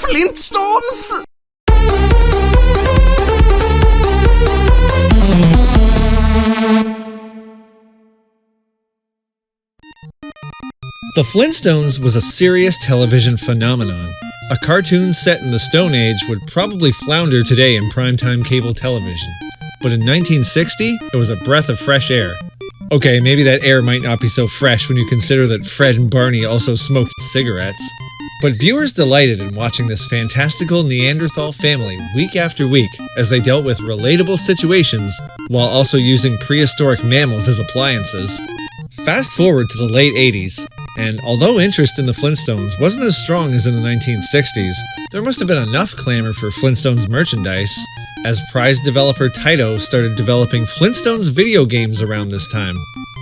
Flintstones? The Flintstones was a serious television phenomenon. A cartoon set in the Stone Age would probably flounder today in primetime cable television. But in 1960, it was a breath of fresh air. Okay, maybe that air might not be so fresh when you consider that Fred and Barney also smoked cigarettes. But viewers delighted in watching this fantastical Neanderthal family week after week as they dealt with relatable situations while also using prehistoric mammals as appliances. Fast forward to the late 80s, and although interest in the Flintstones wasn't as strong as in the 1960s, there must have been enough clamor for Flintstones merchandise, as prize developer Taito started developing Flintstones video games around this time.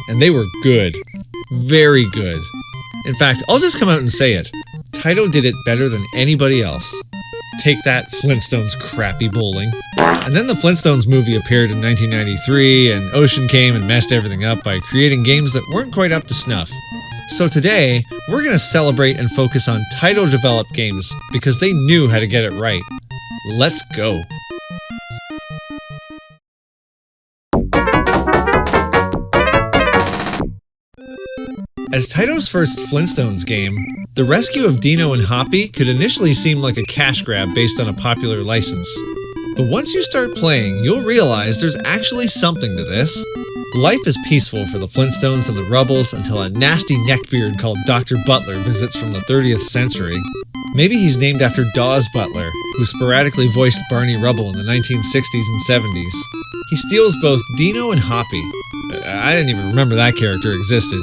And they were good. Very good. In fact, I'll just come out and say it. Taito did it better than anybody else. Take that, Flintstones crappy bowling. And then the Flintstones movie appeared in 1993, and Ocean came and messed everything up by creating games that weren't quite up to snuff. So today, we're going to celebrate and focus on Taito-developed games because they knew how to get it right. Let's go! As Taito's first Flintstones game, the rescue of Dino and Hoppy could initially seem like a cash grab based on a popular license. But once you start playing, you'll realize there's actually something to this. Life is peaceful for the Flintstones and the Rubbles until a nasty neckbeard called Dr. Butler visits from the 30th century. Maybe he's named after Dawes Butler, who sporadically voiced Barney Rubble in the 1960s and 70s. He steals both Dino and Hoppy. I didn't even remember that character existed.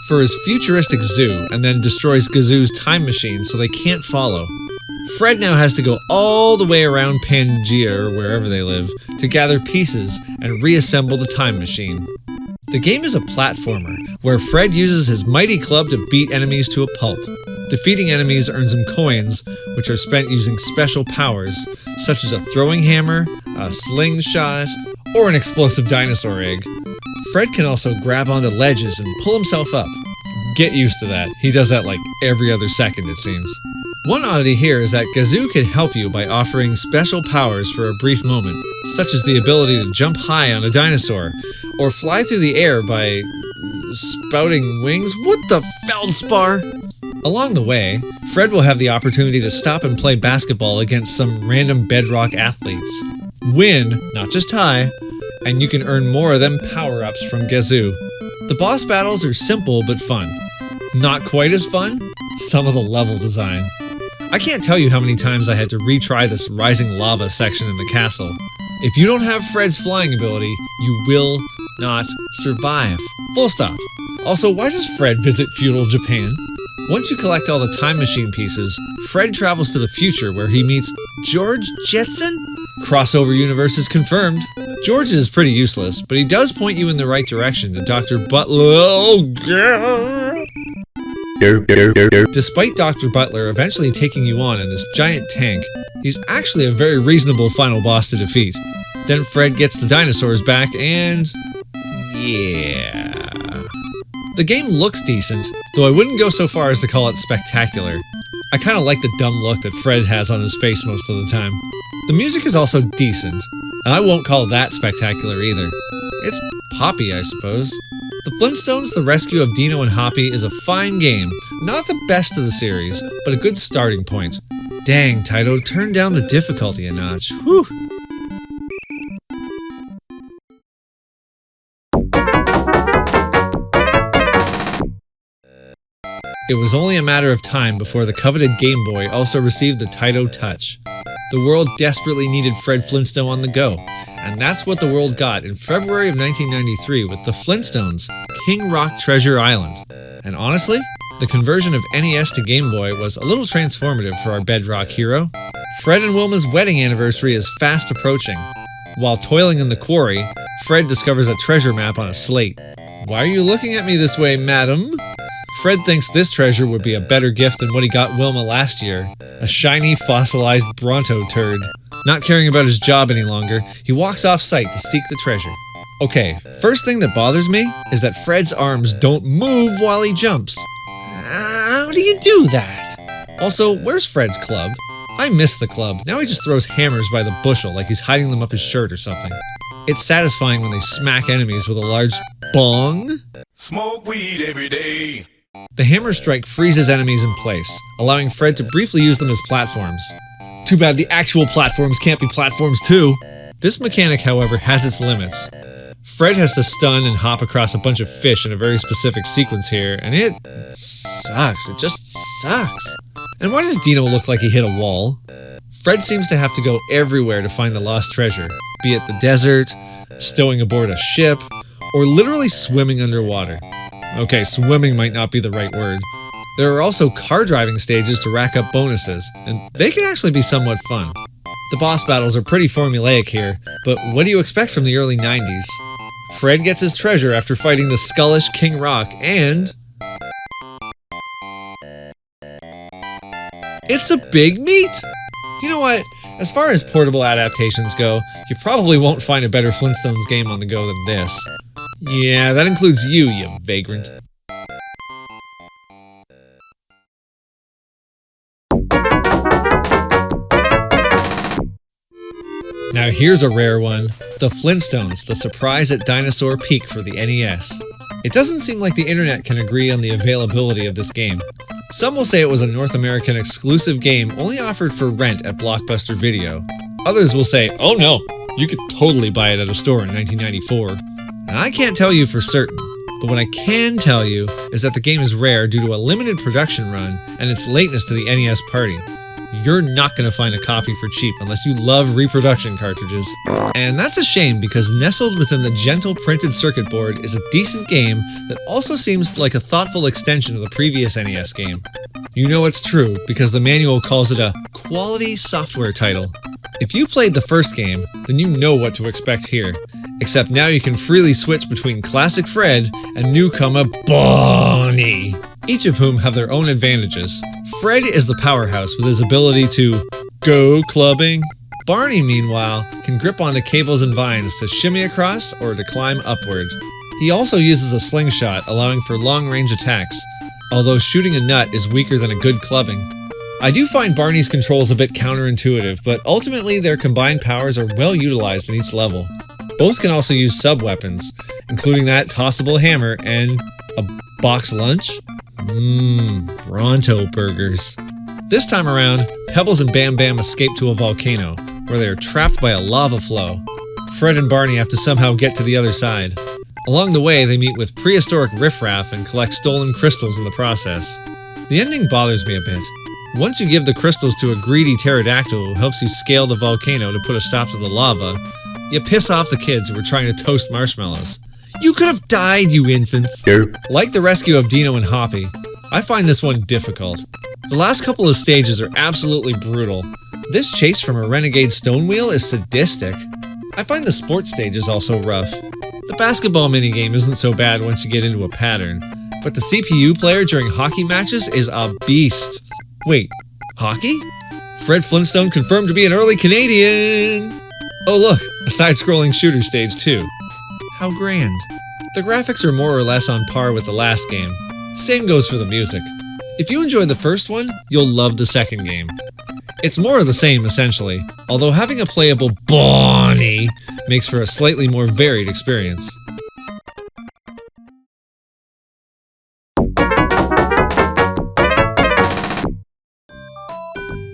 For his futuristic zoo, and then destroys Gazoo's time machine so they can't follow. Fred now has to go all the way around Pangea, or wherever they live, to gather pieces and reassemble the time machine. The game is a platformer, where Fred uses his mighty club to beat enemies to a pulp. Defeating enemies earns him coins, which are spent using special powers, such as a throwing hammer, a slingshot, or an explosive dinosaur egg. Fred can also grab onto ledges and pull himself up. Get used to that. He does that like every other second, it seems. One oddity here is that Gazoo can help you by offering special powers for a brief moment, such as the ability to jump high on a dinosaur, or fly through the air by spouting wings. What the feldspar? Along the way, Fred will have the opportunity to stop and play basketball against some random bedrock athletes. Win, not just tie, and you can earn more of them power-ups from Gazoo. The boss battles are simple but fun. Not quite as fun? Some of the level design. I can't tell you how many times I had to retry this rising lava section in the castle. If you don't have Fred's flying ability, you will not survive. Full stop. Also, why does Fred visit feudal Japan? Once you collect all the time machine pieces, Fred travels to the future where he meets George Jetson? Crossover universe is confirmed. George is pretty useless, but he does point you in the right direction to Dr. Butler. Oh, girl. Despite Dr. Butler eventually taking you on in this giant tank, he's actually a very reasonable final boss to defeat. Then Fred gets the dinosaurs back and... yeah... The game looks decent, though I wouldn't go so far as to call it spectacular. I kinda like the dumb look that Fred has on his face most of the time. The music is also decent, and I won't call that spectacular either. It's poppy, I suppose. The Flintstones, The Rescue of Dino and Hoppy is a fine game. Not the best of the series, but a good starting point. Dang, Taito, turn down the difficulty a notch. Whew! It was only a matter of time before the coveted Game Boy also received the Taito Touch. The world desperately needed Fred Flintstone on the go, and that's what the world got in February of 1993 with the Flintstones, King Rock Treasure Island. And honestly, the conversion of NES to Game Boy was a little transformative for our bedrock hero. Fred and Wilma's wedding anniversary is fast approaching. While toiling in the quarry, Fred discovers a treasure map on a slate. Why are you looking at me this way, madam? Fred thinks this treasure would be a better gift than what he got Wilma last year, a shiny, fossilized Bronto turd. Not caring about his job any longer, he walks off-site to seek the treasure. Okay, first thing that bothers me is that Fred's arms don't move while he jumps. How do you do that? Also, where's Fred's club? I miss the club. Now he just throws hammers by the bushel like he's hiding them up his shirt or something. It's satisfying when they smack enemies with a large bong. Smoke weed every day. The hammer strike freezes enemies in place, allowing Fred to briefly use them as platforms. Too bad the actual platforms can't be platforms too. This mechanic, however, has its limits. Fred has to stun and hop across a bunch of fish in a very specific sequence here, and it sucks. It just sucks. And why does Dino look like he hit a wall? Fred seems to have to go everywhere to find the lost treasure, be it the desert, stowing aboard a ship, or literally swimming underwater. Okay, swimming might not be the right word. There are also car driving stages to rack up bonuses, and they can actually be somewhat fun. The boss battles are pretty formulaic here, but what do you expect from the early 90s? Fred gets his treasure after fighting the skullish King Rock, and it's a big meat! You know what? As far as portable adaptations go, you probably won't find a better Flintstones game on the go than this. Yeah, that includes you vagrant. Now here's a rare one. The Flintstones, the surprise at Dinosaur Peak for the NES. It doesn't seem like the internet can agree on the availability of this game. Some will say it was a North American exclusive game only offered for rent at Blockbuster Video. Others will say, oh no, you could totally buy it at a store in 1994. And I can't tell you for certain, but what I can tell you is that the game is rare due to a limited production run and its lateness to the NES party. You're not going to find a copy for cheap unless you love reproduction cartridges. And that's a shame because nestled within the gentle printed circuit board is a decent game that also seems like a thoughtful extension of the previous NES game. You know it's true because the manual calls it a quality software title. If you played the first game, then you know what to expect here. Except now you can freely switch between classic Fred and newcomer Barney, each of whom have their own advantages. Fred is the powerhouse with his ability to go clubbing. Barney, meanwhile, can grip onto cables and vines to shimmy across or to climb upward. He also uses a slingshot, allowing for long-range attacks, although shooting a nut is weaker than a good clubbing. I do find Barney's controls a bit counterintuitive, but ultimately their combined powers are well utilized in each level. Both can also use sub-weapons, including that tossable hammer and a box lunch? Bronto burgers. This time around, Pebbles and bamm-bamm escape to a volcano, where they are trapped by a lava flow. Fred and Barney have to somehow get to the other side. Along the way, they meet with prehistoric riffraff and collect stolen crystals in the process. The ending bothers me a bit. Once you give the crystals to a greedy pterodactyl who helps you scale the volcano to put a stop to the lava, you piss off the kids who were trying to toast marshmallows. You could have died, you infants! Like the rescue of Dino and Hoppy, I find this one difficult. The last couple of stages are absolutely brutal. This chase from a renegade stone wheel is sadistic. I find the sports stage is also rough. The basketball minigame isn't so bad once you get into a pattern, but the CPU player during hockey matches is a beast. Wait, hockey? Fred Flintstone confirmed to be an early Canadian! Oh look, a side-scrolling shooter stage too. How grand. The graphics are more or less on par with the last game. Same goes for the music. If you enjoyed the first one, you'll love the second game. It's more of the same essentially, although having a playable Bonnie makes for a slightly more varied experience.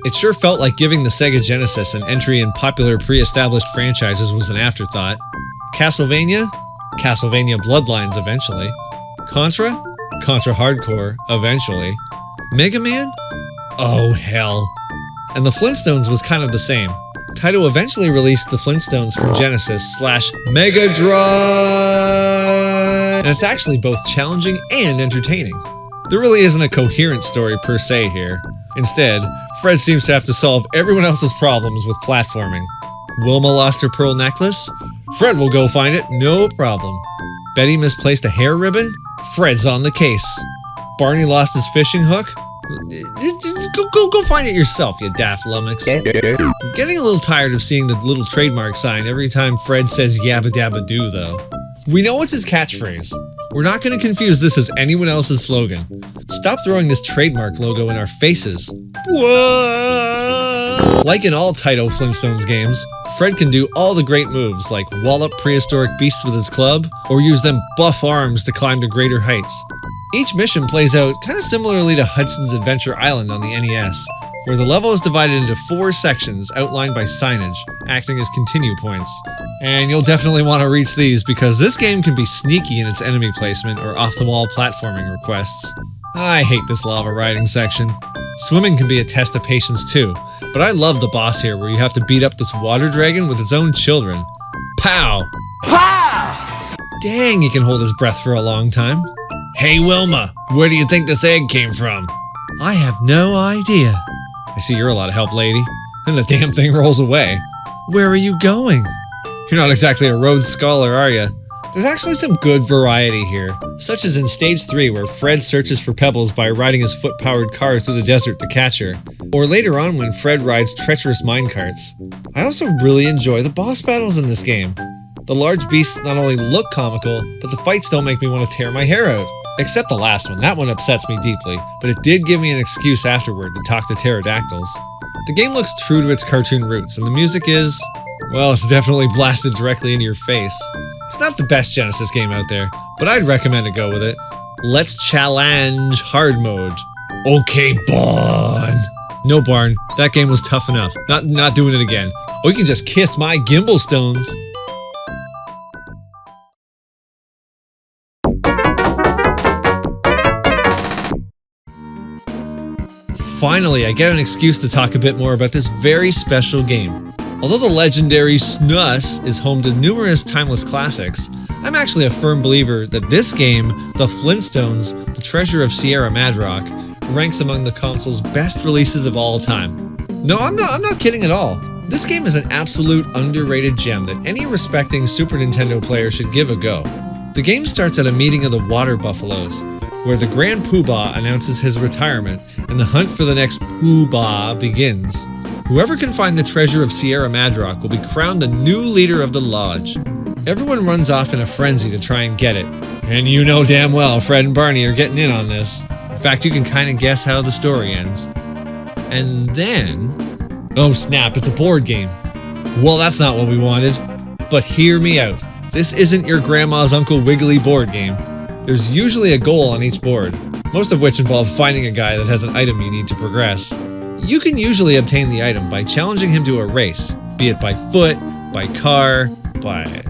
It sure felt like giving the Sega Genesis an entry in popular pre-established franchises was an afterthought. Castlevania? Castlevania Bloodlines eventually. Contra? Contra Hardcore eventually. Mega Man? Oh hell. And the Flintstones was kind of the same. Taito eventually released the Flintstones for Genesis / Mega Drive! And it's actually both challenging and entertaining. There really isn't a coherent story per se here. Instead, Fred seems to have to solve everyone else's problems with platforming. Wilma lost her pearl necklace? Fred will go find it, no problem. Betty misplaced a hair ribbon? Fred's on the case. Barney lost his fishing hook? Just go find it yourself, you daft lummox. I'm getting a little tired of seeing the little trademark sign every time Fred says Yabba-Dabba-Doo, though. We know it's his catchphrase. We're not going to confuse this as anyone else's slogan. Stop throwing this trademark logo in our faces. Whoa! Like in all Taito Flintstones games, Fred can do all the great moves like wallop prehistoric beasts with his club, or use them buff arms to climb to greater heights. Each mission plays out kind of similarly to Hudson's Adventure Island on the NES, where the level is divided into 4 sections outlined by signage, acting as continue points. And you'll definitely want to reach these because this game can be sneaky in its enemy placement or off-the-wall platforming requests. I hate this lava riding section. Swimming can be a test of patience too, but I love the boss here where you have to beat up this water dragon with its own children. Pow! Pow! Dang, he can hold his breath for a long time. Hey Wilma, where do you think this egg came from? I have no idea. I see you're a lot of help, lady. And the damn thing rolls away. Where are you going? You're not exactly a Rhodes Scholar, are you? There's actually some good variety here, such as in Stage 3 where Fred searches for pebbles by riding his foot-powered car through the desert to catch her, or later on when Fred rides treacherous minecarts. I also really enjoy the boss battles in this game. The large beasts not only look comical, but the fights don't make me want to tear my hair out. Except the last one, that one upsets me deeply, but it did give me an excuse afterward to talk to pterodactyls. The game looks true to its cartoon roots, and the music is, well, it's definitely blasted directly into your face. It's not the best Genesis game out there, but I'd recommend to go with it. Let's challenge hard mode. Okay, Barn. No, Barn, that game was tough enough. Not doing it again. Or you can just kiss my gimbal stones. Finally, I get an excuse to talk a bit more about this very special game. Although the legendary SNES is home to numerous timeless classics, I'm actually a firm believer that this game, The Flintstones, The Treasure of Sierra Madrock, ranks among the console's best releases of all time. No, I'm not kidding at all. This game is an absolute underrated gem that any respecting Super Nintendo player should give a go. The game starts at a meeting of the Water Buffaloes, where the Grand Poobah announces his retirement and the hunt for the next Poobah begins. Whoever can find the treasure of Sierra Madrock will be crowned the new leader of the lodge. Everyone runs off in a frenzy to try and get it, and you know damn well Fred and Barney are getting in on this. In fact, you can kind of guess how the story ends. And then... oh snap, it's a board game. Well, that's not what we wanted. But hear me out. This isn't your grandma's Uncle Wiggily board game. There's usually a goal on each board, most of which involve finding a guy that has an item you need to progress. You can usually obtain the item by challenging him to a race, be it by foot, by car, by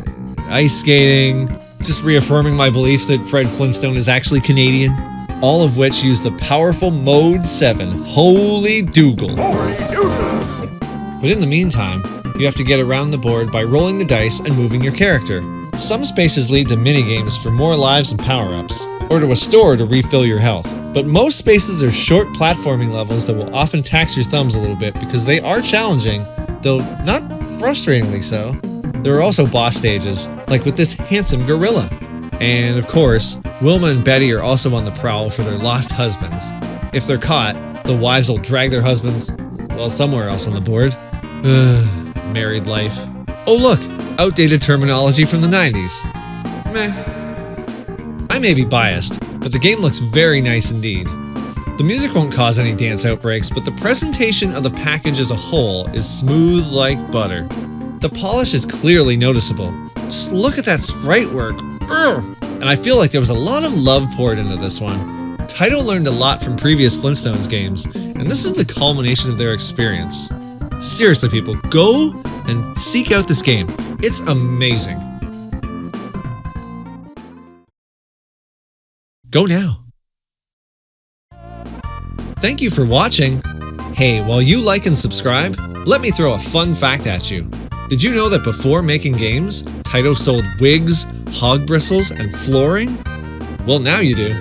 ice skating, just reaffirming my belief that Fred Flintstone is actually Canadian, all of which use the powerful Mode 7 Holy Dougal. But in the meantime, you have to get around the board by rolling the dice and moving your character. Some spaces lead to minigames for more lives and power-ups, or to a store to refill your health. But most spaces are short platforming levels that will often tax your thumbs a little bit because they are challenging, though not frustratingly so. There are also boss stages, like with this handsome gorilla. And of course, Wilma and Betty are also on the prowl for their lost husbands. If they're caught, the wives will drag their husbands, well, somewhere else on the board. Married life. Oh look! Outdated terminology from the 90s. Meh. I may be biased, but the game looks very nice indeed. The music won't cause any dance outbreaks, but the presentation of the package as a whole is smooth like butter. The polish is clearly noticeable. Just look at that sprite work. And I feel like there was a lot of love poured into this one. Taito learned a lot from previous Flintstones games, and this is the culmination of their experience. Seriously, people, go and seek out this game. It's amazing. Go now. Thank you for watching. Hey, while you like and subscribe, let me throw a fun fact at you. Did you know that before making games, Taito sold wigs, hog bristles, and flooring? Well, now you do.